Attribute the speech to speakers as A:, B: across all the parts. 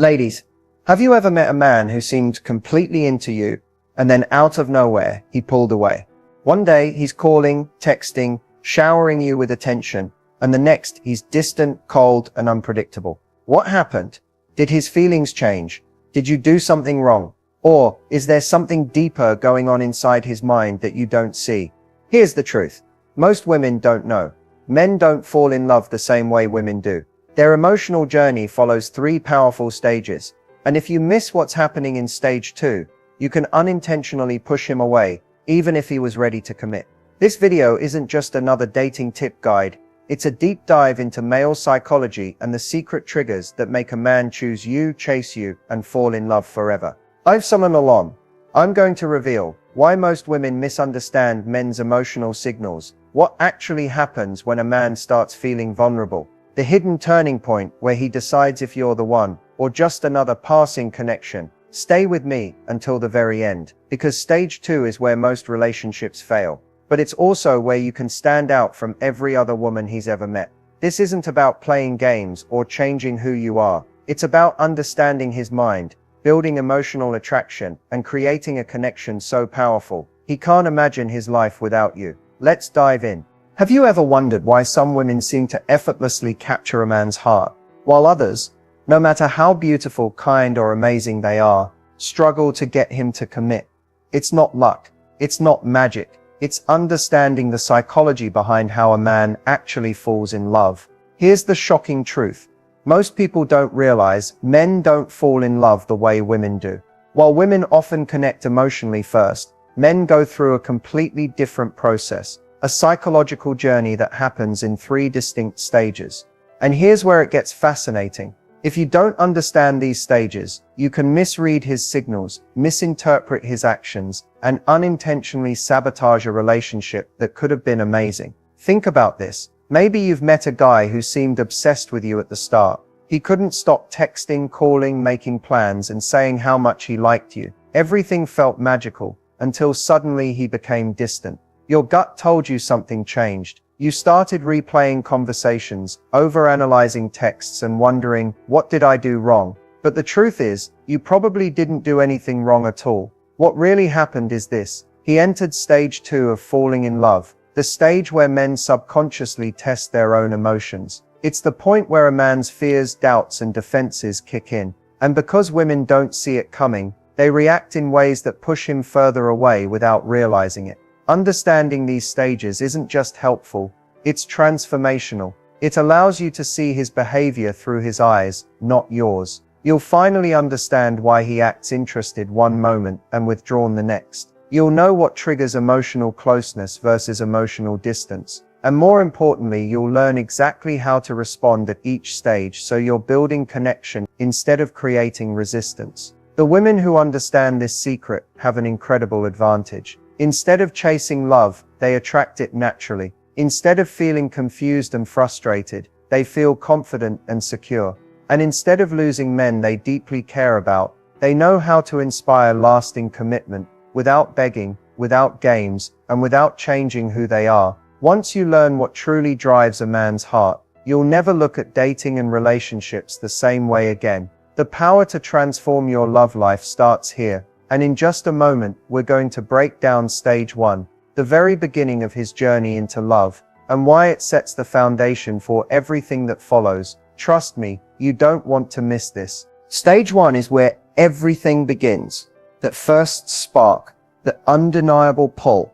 A: Ladies, have you ever met a man who seemed completely into you, and then out of nowhere, he pulled away? One day, he's calling, texting, showering you with attention, and the next, he's distant, cold, and unpredictable. What happened? Did his feelings change? Did you do something wrong? Or is there something deeper going on inside his mind that you don't see? Here's the truth. Most women don't know. Men don't fall in love the same way women do. Their emotional journey follows 3 powerful stages, and if you miss what's happening in stage 2, you can unintentionally push him away, even if he was ready to commit. This video isn't just another dating tip guide, it's a deep dive into male psychology and the secret triggers that make a man choose you, chase you, and fall in love forever. I'm Suman Alon. I'm going to reveal why most women misunderstand men's emotional signals, what actually happens when a man starts feeling vulnerable, the hidden turning point where he decides if you're the one, or just another passing connection. Stay with me until the very end, because stage 2 is where most relationships fail. But it's also where you can stand out from every other woman he's ever met. This isn't about playing games or changing who you are. It's about understanding his mind, building emotional attraction, and creating a connection so powerful, he can't imagine his life without you. Let's dive in. Have you ever wondered why some women seem to effortlessly capture a man's heart, while others, no matter how beautiful, kind, or amazing they are, struggle to get him to commit? It's not luck. It's not magic. It's understanding the psychology behind how a man actually falls in love. Here's the shocking truth. Most people don't realize men don't fall in love the way women do. While women often connect emotionally first, men go through a completely different process, a psychological journey that happens in 3 distinct stages. And here's where it gets fascinating. If you don't understand these stages, you can misread his signals, misinterpret his actions, and unintentionally sabotage a relationship that could have been amazing. Think about this. Maybe you've met a guy who seemed obsessed with you at the start. He couldn't stop texting, calling, making plans, and saying how much he liked you. Everything felt magical, until suddenly he became distant. Your gut told you something changed. You started replaying conversations, overanalyzing texts, and wondering, what did I do wrong? But the truth is, you probably didn't do anything wrong at all. What really happened is this. He entered stage 2 of falling in love, the stage where men subconsciously test their own emotions. It's the point where a man's fears, doubts, and defenses kick in. And because women don't see it coming, they react in ways that push him further away without realizing it. Understanding these stages isn't just helpful, it's transformational. It allows you to see his behavior through his eyes, not yours. You'll finally understand why he acts interested one moment and withdrawn the next. You'll know what triggers emotional closeness versus emotional distance. And more importantly, you'll learn exactly how to respond at each stage so you're building connection instead of creating resistance. The women who understand this secret have an incredible advantage. Instead of chasing love, they attract it naturally. Instead of feeling confused and frustrated, they feel confident and secure. And instead of losing men they deeply care about, they know how to inspire lasting commitment, without begging, without games, and without changing who they are. Once you learn what truly drives a man's heart, you'll never look at dating and relationships the same way again. The power to transform your love life starts here. And in just a moment, we're going to break down stage 1, the very beginning of his journey into love, and why it sets the foundation for everything that follows. Trust me, you don't want to miss this. Stage 1 is where everything begins. That first spark, that undeniable pull,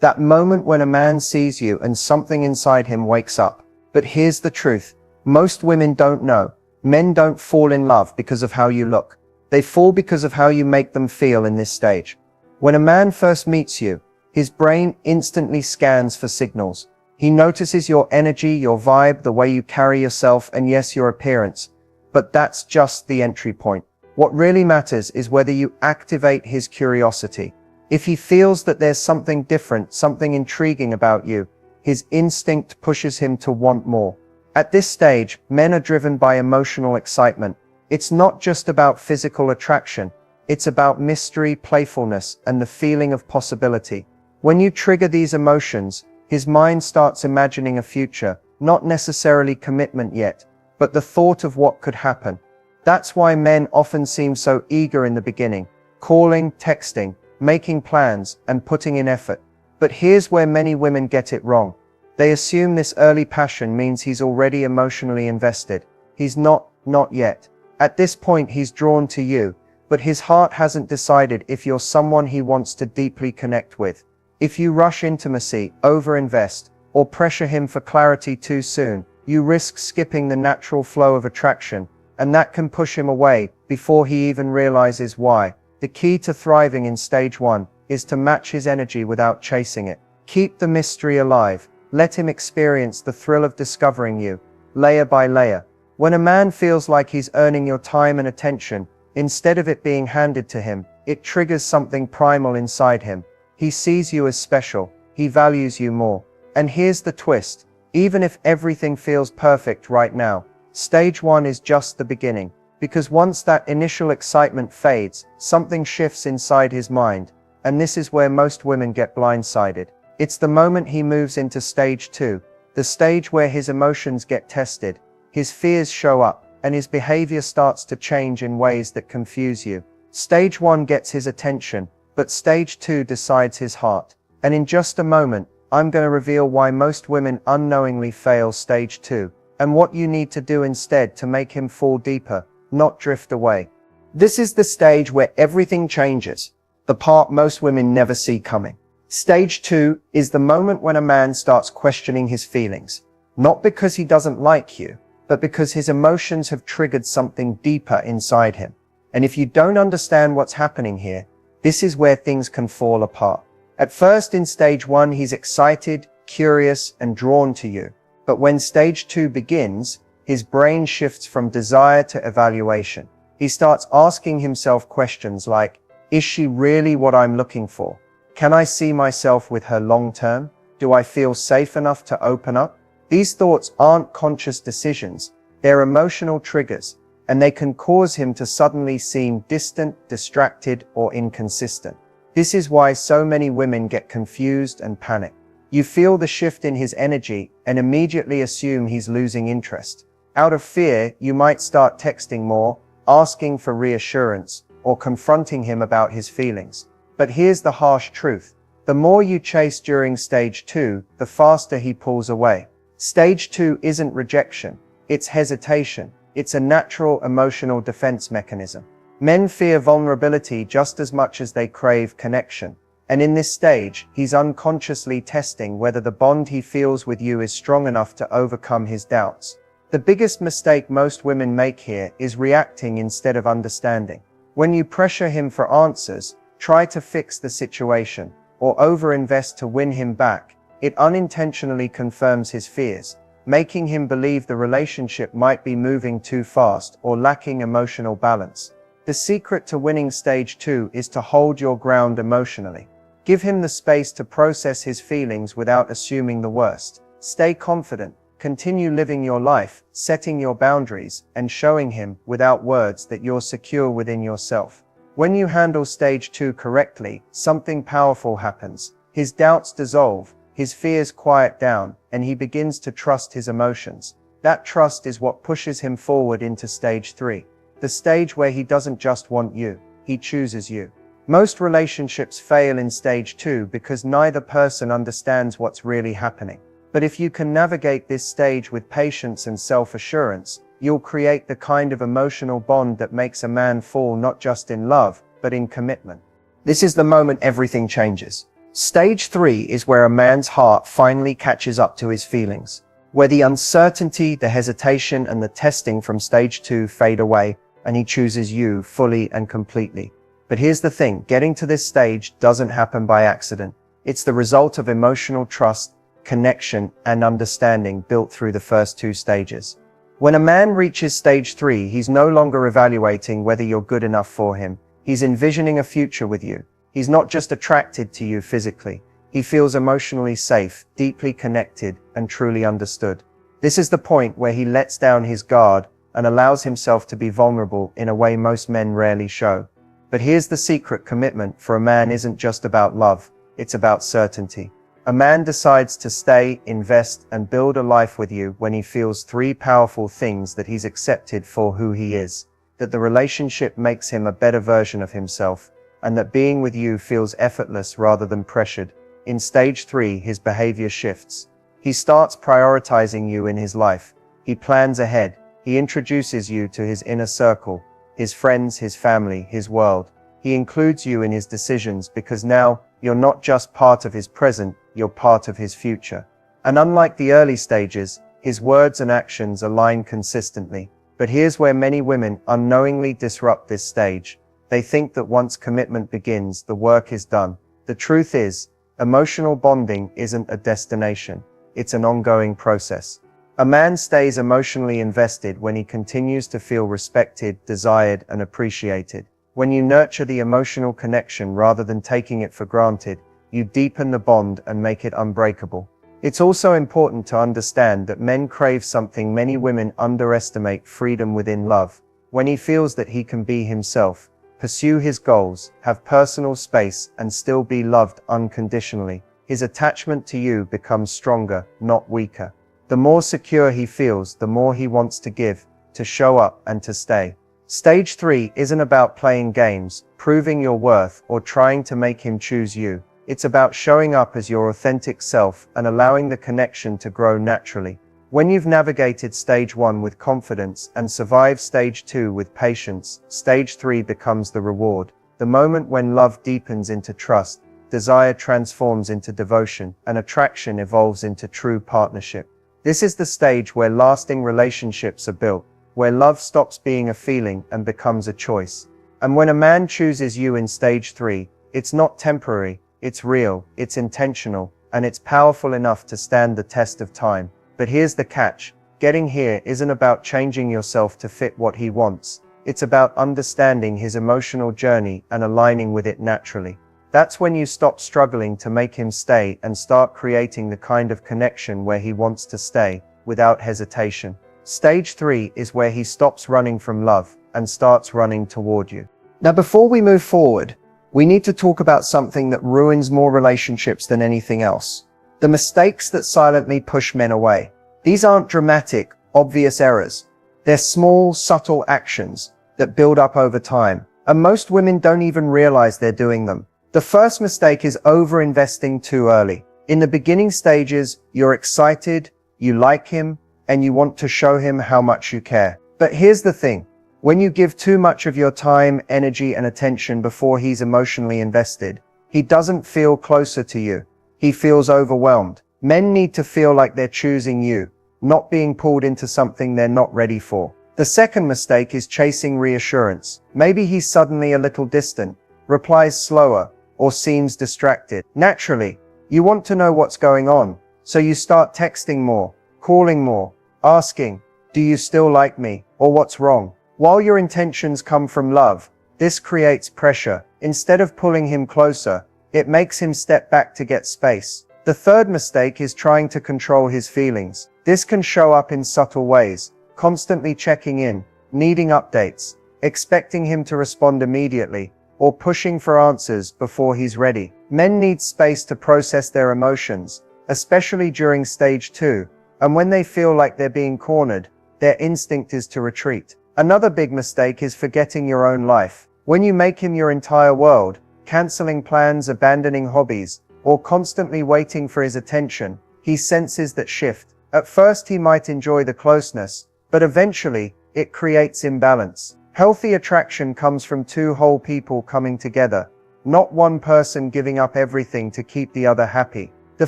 A: that moment when a man sees you and something inside him wakes up. But here's the truth. Most women don't know. Men don't fall in love because of how you look. They fall because of how you make them feel in this stage. When a man first meets you, his brain instantly scans for signals. He notices your energy, your vibe, the way you carry yourself, and yes, your appearance. But that's just the entry point. What really matters is whether you activate his curiosity. If he feels that there's something different, something intriguing about you, his instinct pushes him to want more. At this stage, men are driven by emotional excitement. It's not just about physical attraction, it's about mystery, playfulness, and the feeling of possibility. When you trigger these emotions, his mind starts imagining a future, not necessarily commitment yet, but the thought of what could happen. That's why men often seem so eager in the beginning, calling, texting, making plans, and putting in effort. But here's where many women get it wrong. They assume this early passion means he's already emotionally invested. He's not yet. At this point he's drawn to you, but his heart hasn't decided if you're someone he wants to deeply connect with. If you rush intimacy, overinvest, or pressure him for clarity too soon, you risk skipping the natural flow of attraction, and that can push him away before he even realizes why. The key to thriving in stage 1 is to match his energy without chasing it. Keep the mystery alive. Let him experience the thrill of discovering you, layer by layer. When a man feels like he's earning your time and attention, instead of it being handed to him, it triggers something primal inside him. He sees you as special. He values you more. And here's the twist. Even if everything feels perfect right now, stage 1 is just the beginning. Because once that initial excitement fades, something shifts inside his mind. And this is where most women get blindsided. It's the moment he moves into stage 2, the stage where his emotions get tested, his fears show up, and his behavior starts to change in ways that confuse you. Stage 1 gets his attention, but stage 2 decides his heart. And in just a moment, I'm going to reveal why most women unknowingly fail stage 2, and what you need to do instead to make him fall deeper, not drift away. This is the stage where everything changes, the part most women never see coming. Stage 2 is the moment when a man starts questioning his feelings, not because he doesn't like you, but because his emotions have triggered something deeper inside him. And if you don't understand what's happening here, this is where things can fall apart. At first in stage 1, he's excited, curious, and drawn to you. But when stage 2 begins, his brain shifts from desire to evaluation. He starts asking himself questions like, is she really what I'm looking for? Can I see myself with her long term? Do I feel safe enough to open up? These thoughts aren't conscious decisions, they're emotional triggers, and they can cause him to suddenly seem distant, distracted, or inconsistent. This is why so many women get confused and panic. You feel the shift in his energy and immediately assume he's losing interest. Out of fear, you might start texting more, asking for reassurance, or confronting him about his feelings. But here's the harsh truth. The more you chase during stage 2, the faster he pulls away. Stage 2 isn't rejection, it's hesitation. It's a natural emotional defense mechanism. Men fear vulnerability just as much as they crave connection. And in this stage, he's unconsciously testing whether the bond he feels with you is strong enough to overcome his doubts. The biggest mistake most women make here is reacting instead of understanding. When you pressure him for answers, try to fix the situation, or overinvest to win him back, it unintentionally confirms his fears, making him believe the relationship might be moving too fast or lacking emotional balance. The secret to winning stage 2 is to hold your ground emotionally. Give him the space to process his feelings without assuming the worst. Stay confident. Continue living your life, setting your boundaries, and showing him, without words, that you're secure within yourself. When you handle stage 2 correctly, something powerful happens. His doubts dissolve, his fears quiet down, and he begins to trust his emotions. That trust is what pushes him forward into stage 3. The stage where he doesn't just want you, he chooses you. Most relationships fail in stage 2 because neither person understands what's really happening. But if you can navigate this stage with patience and self-assurance, you'll create the kind of emotional bond that makes a man fall not just in love, but in commitment. This is the moment everything changes. Stage 3 is where a man's heart finally catches up to his feelings, where the uncertainty, the hesitation, and the testing from stage 2 fade away, and he chooses you fully and completely. But here's the thing, getting to this stage doesn't happen by accident. It's the result of emotional trust, connection, and understanding built through the first 2 stages. When a man reaches stage 3, he's no longer evaluating whether you're good enough for him. He's envisioning a future with you. He's not just attracted to you physically. He feels emotionally safe, deeply connected, and truly understood. This is the point where he lets down his guard and allows himself to be vulnerable in a way most men rarely show. But here's the secret: commitment for a man isn't just about love, it's about certainty. A man decides to stay, invest, and build a life with you when he feels 3 powerful things: that he's accepted for who he is, that the relationship makes him a better version of himself, and that being with you feels effortless rather than pressured. In stage 3, his behavior shifts. He starts prioritizing you in his life. He plans ahead. He introduces you to his inner circle, his friends, his family, his world. He includes you in his decisions because now you're not just part of his present, you're part of his future. And unlike the early stages, his words and actions align consistently. But here's where many women unknowingly disrupt this stage. They think that once commitment begins, the work is done. The truth is, emotional bonding isn't a destination. It's an ongoing process. A man stays emotionally invested when he continues to feel respected, desired, and appreciated. When you nurture the emotional connection rather than taking it for granted, you deepen the bond and make it unbreakable. It's also important to understand that men crave something many women underestimate: freedom within love. When he feels that he can be himself, pursue his goals, have personal space, and still be loved unconditionally, his attachment to you becomes stronger, not weaker. The more secure he feels, the more he wants to give, to show up, and to stay. Stage 3 isn't about playing games, proving your worth, or trying to make him choose you. It's about showing up as your authentic self and allowing the connection to grow naturally. When you've navigated stage 1 with confidence and survived stage 2 with patience, stage 3 becomes the reward. The moment when love deepens into trust, desire transforms into devotion, and attraction evolves into true partnership. This is the stage where lasting relationships are built, where love stops being a feeling and becomes a choice. And when a man chooses you in stage 3, it's not temporary, it's real, it's intentional, and it's powerful enough to stand the test of time. But here's the catch: getting here isn't about changing yourself to fit what he wants. It's about understanding his emotional journey and aligning with it naturally. That's when you stop struggling to make him stay and start creating the kind of connection where he wants to stay, without hesitation. Stage 3 is where he stops running from love and starts running toward you. Now, before we move forward, we need to talk about something that ruins more relationships than anything else: the mistakes that silently push men away. These aren't dramatic, obvious errors. They're small, subtle actions that build up over time, and most women don't even realize they're doing them. The first mistake is over-investing too early. In the beginning stages, you're excited, you like him, and you want to show him how much you care. But here's the thing: when you give too much of your time, energy, and attention before he's emotionally invested, he doesn't feel closer to you. He feels overwhelmed. Men need to feel like they're choosing you, not being pulled into something they're not ready for. The second mistake is chasing reassurance. Maybe he's suddenly a little distant, replies slower, or seems distracted. Naturally, you want to know what's going on, so you start texting more, calling more, asking, "Do you still like me?" or "What's wrong?" While your intentions come from love, this creates pressure. Instead of pulling him closer, it makes him step back to get space. The third mistake is trying to control his feelings. This can show up in subtle ways: constantly checking in, needing updates, expecting him to respond immediately, or pushing for answers before he's ready. Men need space to process their emotions, especially during stage 2, and when they feel like they're being cornered, their instinct is to retreat. Another big mistake is forgetting your own life. When you make him your entire world, canceling plans, abandoning hobbies, or constantly waiting for his attention, he senses that shift. At first he might enjoy the closeness, but eventually, it creates imbalance. Healthy attraction comes from two whole people coming together, not one person giving up everything to keep the other happy. The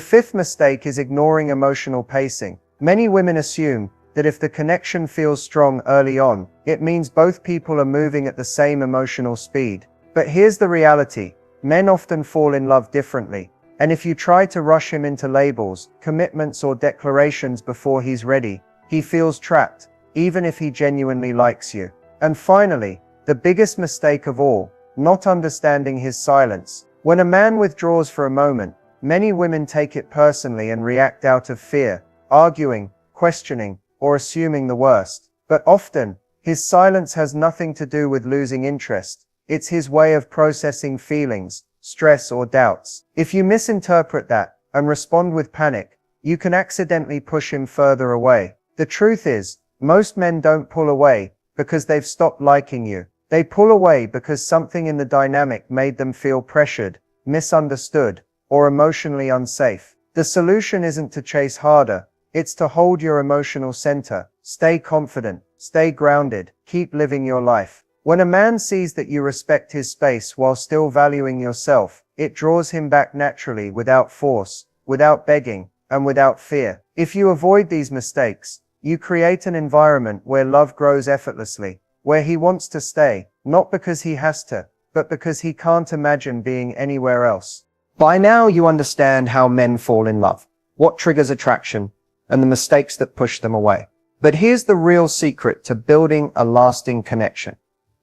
A: fifth mistake is ignoring emotional pacing. Many women assume that if the connection feels strong early on, it means both people are moving at the same emotional speed. But here's the reality: men often fall in love differently, and if you try to rush him into labels, commitments, or declarations before he's ready, he feels trapped, even if he genuinely likes you. And finally, the biggest mistake of all, not understanding his silence. When a man withdraws for a moment, many women take it personally and react out of fear, arguing, questioning, or assuming the worst. But often, his silence has nothing to do with losing interest. It's his way of processing feelings, stress, or doubts. If you misinterpret that and respond with panic, you can accidentally push him further away. The truth is, most men don't pull away because they've stopped liking you. They pull away because something in the dynamic made them feel pressured, misunderstood, or emotionally unsafe. The solution isn't to chase harder, it's to hold your emotional center, stay confident, stay grounded, keep living your life. When a man sees that you respect his space while still valuing yourself, it draws him back naturally without force, without begging, and without fear. If you avoid these mistakes, you create an environment where love grows effortlessly, where he wants to stay, not because he has to, but because he can't imagine being anywhere else. By now you understand how men fall in love, what triggers attraction, and the mistakes that push them away. But here's the real secret to building a lasting connection.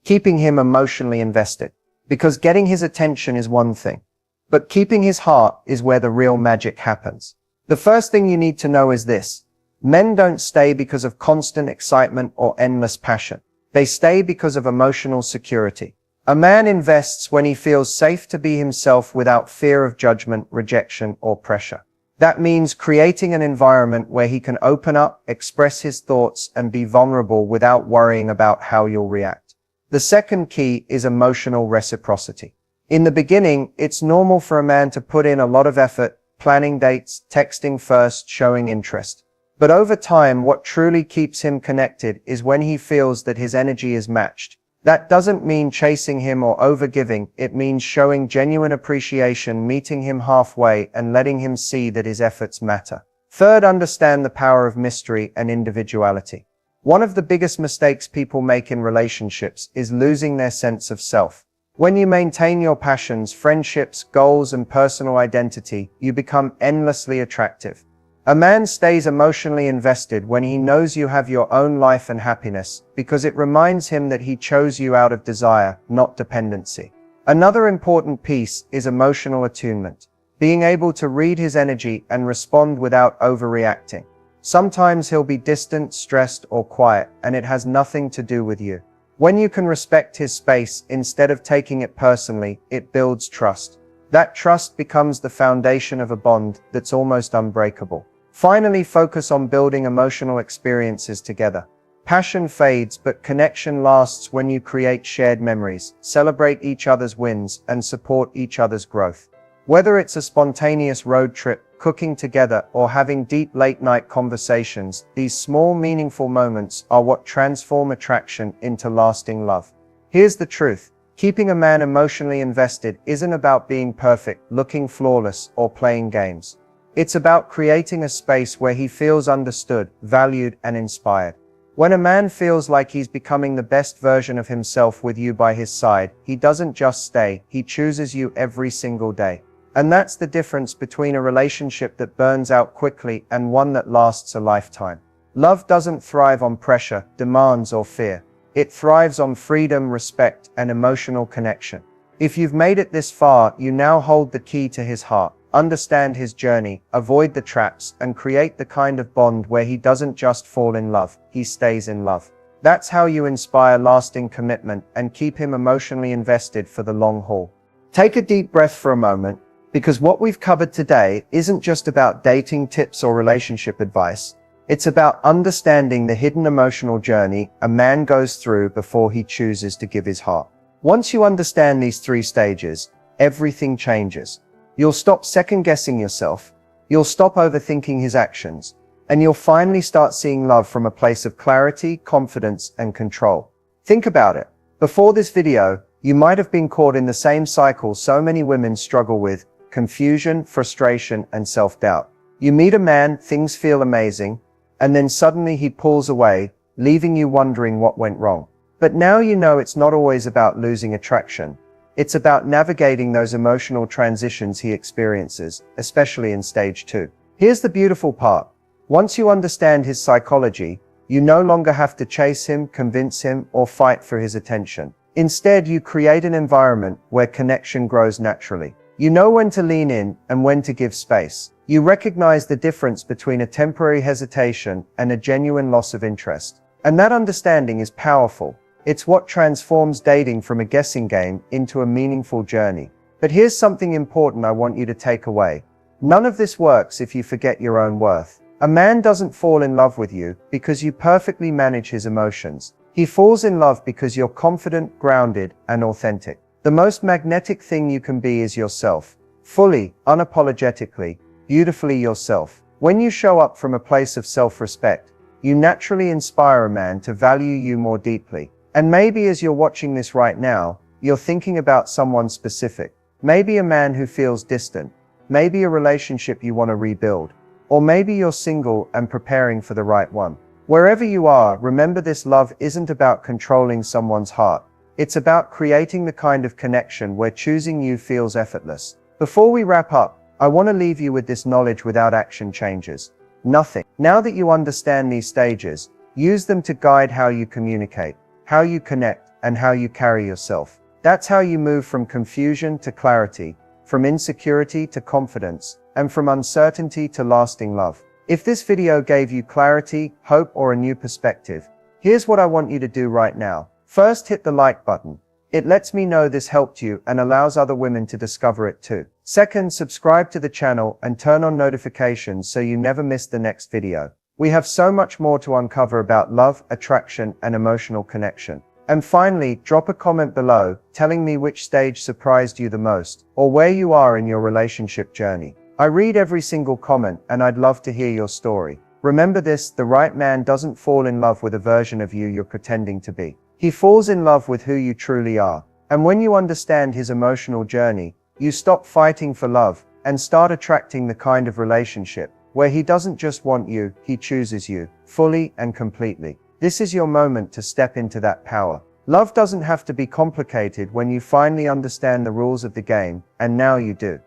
A: Keeping him emotionally invested. Because getting his attention is one thing, but keeping his heart is where the real magic happens. The first thing you need to know is this. Men don't stay because of constant excitement or endless passion. They stay because of emotional security. A man invests when he feels safe to be himself without fear of judgment, rejection, or pressure. That means creating an environment where he can open up, express his thoughts, and be vulnerable without worrying about how you'll react. The second key is emotional reciprocity. In the beginning, it's normal for a man to put in a lot of effort, planning dates, texting first, showing interest. But over time, what truly keeps him connected is when he feels that his energy is matched. That doesn't mean chasing him or overgiving, it means showing genuine appreciation, meeting him halfway, and letting him see that his efforts matter. Third, understand the power of mystery and individuality. One of the biggest mistakes people make in relationships is losing their sense of self. When you maintain your passions, friendships, goals, and personal identity, you become endlessly attractive. A man stays emotionally invested when he knows you have your own life and happiness, because it reminds him that he chose you out of desire, not dependency. Another important piece is emotional attunement, being able to read his energy and respond without overreacting. Sometimes he'll be distant, stressed, or quiet, and it has nothing to do with you. When you can respect his space instead of taking it personally, it builds trust. That trust becomes the foundation of a bond that's almost unbreakable. Finally, focus on building emotional experiences together. Passion fades, but connection lasts when you create shared memories, celebrate each other's wins, and support each other's growth. Whether it's a spontaneous road trip, cooking together, or having deep late-night conversations, these small, meaningful moments are what transform attraction into lasting love. Here's the truth. Keeping a man emotionally invested isn't about being perfect, looking flawless, or playing games. It's about creating a space where he feels understood, valued, and inspired. When a man feels like he's becoming the best version of himself with you by his side, he doesn't just stay, he chooses you every single day. And that's the difference between a relationship that burns out quickly and one that lasts a lifetime. Love doesn't thrive on pressure, demands, or fear. It thrives on freedom, respect, and emotional connection. If you've made it this far, you now hold the key to his heart. Understand his journey, avoid the traps, and create the kind of bond where he doesn't just fall in love, he stays in love. That's how you inspire lasting commitment and keep him emotionally invested for the long haul. Take a deep breath for a moment, because what we've covered today isn't just about dating tips or relationship advice. It's about understanding the hidden emotional journey a man goes through before he chooses to give his heart. Once you understand these 3 stages, everything changes. You'll stop second-guessing yourself, you'll stop overthinking his actions, and you'll finally start seeing love from a place of clarity, confidence, and control. Think about it. Before this video, you might have been caught in the same cycle so many women struggle with: confusion, frustration, and self-doubt. You meet a man, things feel amazing, and then suddenly he pulls away, leaving you wondering what went wrong. But now you know it's not always about losing attraction. It's about navigating those emotional transitions he experiences, especially in stage 2. Here's the beautiful part. Once you understand his psychology, you no longer have to chase him, convince him, or fight for his attention. Instead, you create an environment where connection grows naturally. You know when to lean in and when to give space. You recognize the difference between a temporary hesitation and a genuine loss of interest. And that understanding is powerful. It's what transforms dating from a guessing game into a meaningful journey. But here's something important I want you to take away. None of this works if you forget your own worth. A man doesn't fall in love with you because you perfectly manage his emotions. He falls in love because you're confident, grounded, and authentic. The most magnetic thing you can be is yourself. Fully, unapologetically, beautifully yourself. When you show up from a place of self-respect, you naturally inspire a man to value you more deeply. And maybe as you're watching this right now, you're thinking about someone specific. Maybe a man who feels distant. Maybe a relationship you want to rebuild. Or maybe you're single and preparing for the right one. Wherever you are, remember this: love isn't about controlling someone's heart. It's about creating the kind of connection where choosing you feels effortless. Before we wrap up, I want to leave you with this knowledge: without action changes nothing. Now that you understand these stages, use them to guide how you communicate, how you connect, and how you carry yourself. That's how you move from confusion to clarity, from insecurity to confidence, and from uncertainty to lasting love. If this video gave you clarity, hope, or a new perspective, here's what I want you to do right now. First, hit the like button. It lets me know this helped you and allows other women to discover it too. Second, subscribe to the channel and turn on notifications so you never miss the next video. We have so much more to uncover about love, attraction, and emotional connection. And finally, drop a comment below telling me which stage surprised you the most, or where you are in your relationship journey. I read every single comment and I'd love to hear your story. Remember this: the right man doesn't fall in love with a version of you you're pretending to be. He falls in love with who you truly are. And when you understand his emotional journey, you stop fighting for love and start attracting the kind of relationship where he doesn't just want you, he chooses you, fully and completely. This is your moment to step into that power. Love doesn't have to be complicated when you finally understand the rules of the game, and now you do.